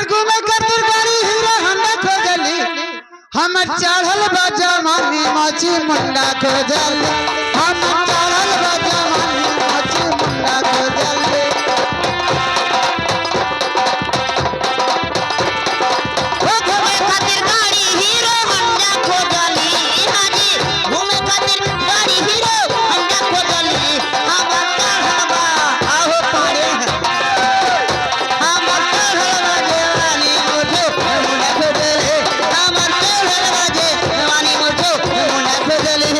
और घूमे खातिर गाड़ी हीरो होंडा खोजली हम चढ़ल बा जवानी माची मुंडा खोजली हम चढ़ल बा जवानी माची मुंडा खोजली ओ घूमे खातिर गाड़ी हीरो होंडा खोजली हाजी घूमे खातिर गाड़ी हीरो होंडा खोजली हम चढ़ल बा आहो पारे हम चढ़ल बा जवानी मुझे मुंडा खोजली हम चढ़ल बा जवानी मुझे मुंडा खोजली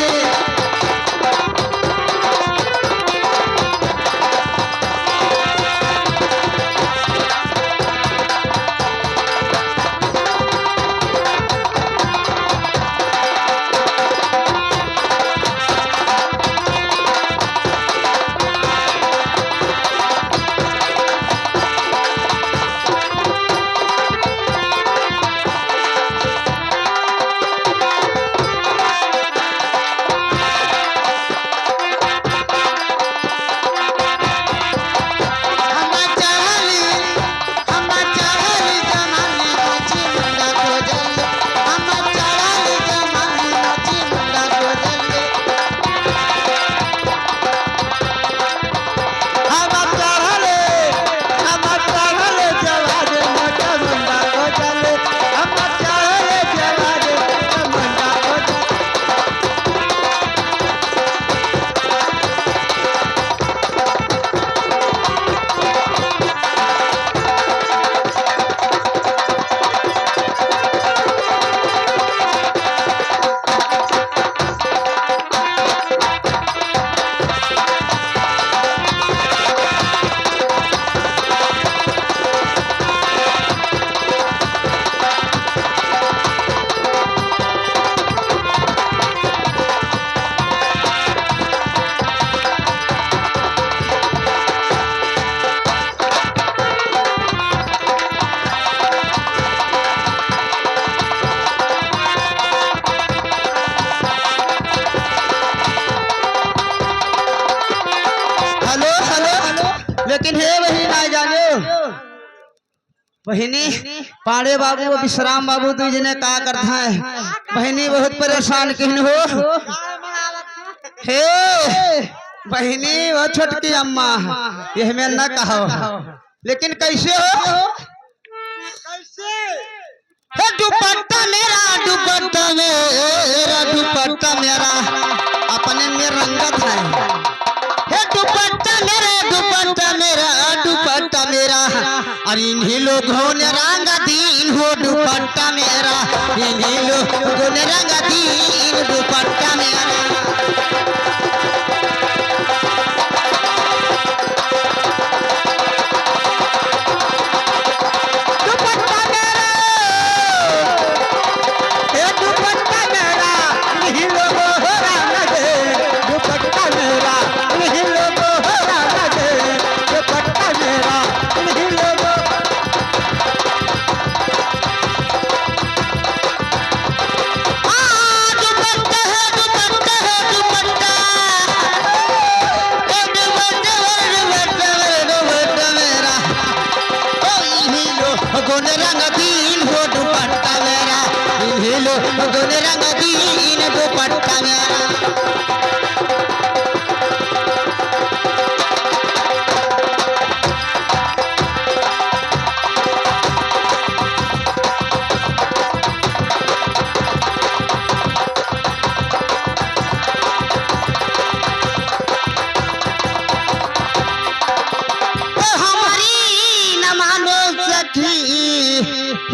हम चढ़ली जवानी माची मुंडा खोजली हम चढ़ली जवानी माची मुंडा खोजली हम चढ़ले जवानी मोटा मुंडा खोजली हम चढ़ले जवानी मोटा मुंडा खोजली हेलो हेलो लेकिन हे वही ना जाने बहिनी पाड़े बाबू और विश्राम बाबू तुझ ने का करता है बहिनी बहुत परेशान किन हो हे बहिनी वो छोटकी अम्मा ये हमें न कहो लेकिन कैसे हो हे दुपट्टा मेरा अपने में रंगत है हे दुपट्टा मेरा अरे इन्हीं लोगों ने रंग दीन हो दुपट्टा मेरा इन्हीं लोगों ने रंग दीन दुपट्टा मेरा दुपट्टा मेरा हे दुपट्टा मेरा इन्हीं लोगों हो रंग दे दुपट्टा मेरा इन्हीं लोगों हो रंग दे दुपट्टा मेरा इन्हीं लोगों गुन रंग दीन हो दुपट्टा मेरा इन्हीं लोगों गुन रंग दीन दुपट्टा मेरा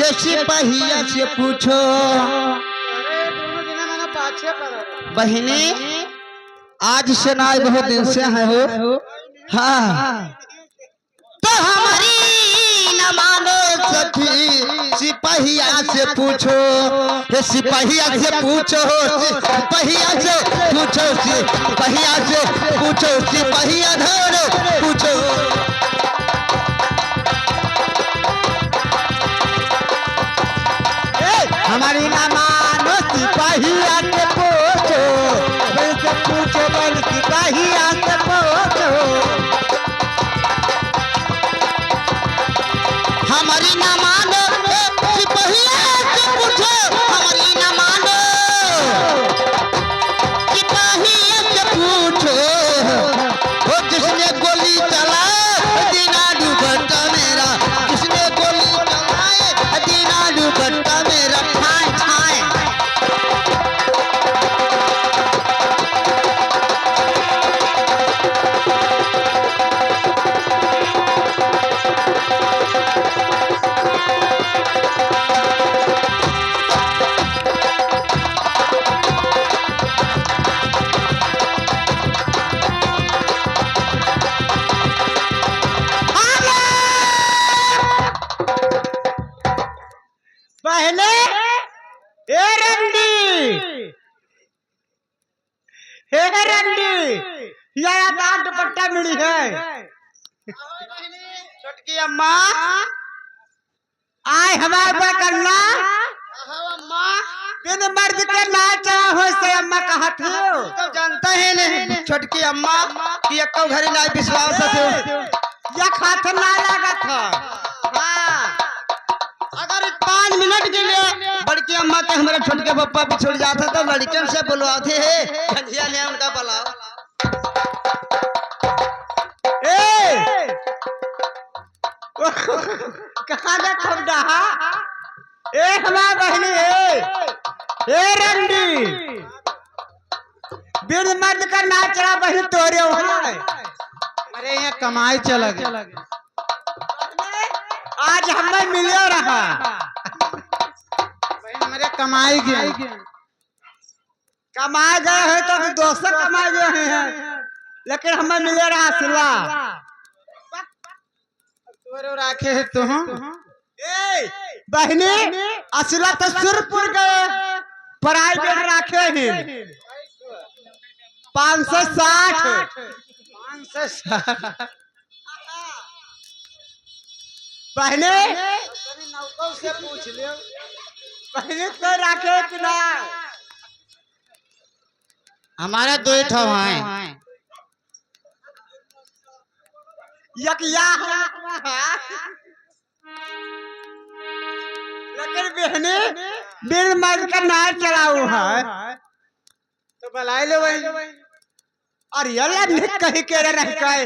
ये सिपहिया से पूछो बहिनी आज से ना बहुत दिन से है हो हाँ तो हमारी न मानो सखी सिपहिया से पूछो ये सिपहिया से पूछो सिपहिया से पूछो सिपहिया से पूछो सिपहिया धरो पूछो हमारी ना मानो सिपाहिया के पूछो वैसे पूछो बल सिपाहिया से पूछो हमारी ना मानो बहने ए रंडी हे रंडी यार दांत दुपट्टा मिली है छोटकी अम्मा आय हमारे पे करना अम्मा बिन मर्द के नाच हो से अम्मा कहा थी तो जानता है नहीं छोटकी अम्मा कि एको घरी नहीं विश्वास थे या खाथ ना लगा था हाँ अगर 5 मिनट के लिए बड़की अम्मा के हमारे छोटके पप्पा बिछुड़ जाते तो लड़कियों से बुलवाते हैं झंझिया ने उनका बुलाओ ए कहाँ का खबड़ा ए हमारा बहनी ए रंडी बिन मर्द का नाचरा बहनी तोरे वहाँ अरे यहाँ कमाई चला गया आज हमें मिले रहा मेरे कमाई गया कमाए गए हैं तो दोस्त कमाए गए हैं लेकिन हमें मिले रहा सिलवा तोरे राखे है तो ए बहनी असला तो सुरपुर गए प्राइवेट राखे हैं 560 बहने से पूछ लियो बहने तो राखे कि ना हमारा 2 ठो है यकिया लेकिन बहने बिन मर्द का नाच चलाऊ है तो बुलाई लो वही और ये कहीं के रह गए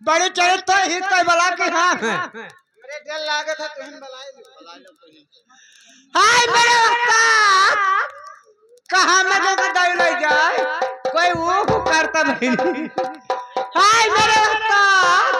बड़े चढ़े तो ही कोई बला के हाँ है अरे डर लागे था तुम बुलाई लो हाय मेरे उस्ताद कहाँ में जो बदाई ले जाए कोई वो करता नहीं हाय मेरे उस्ताद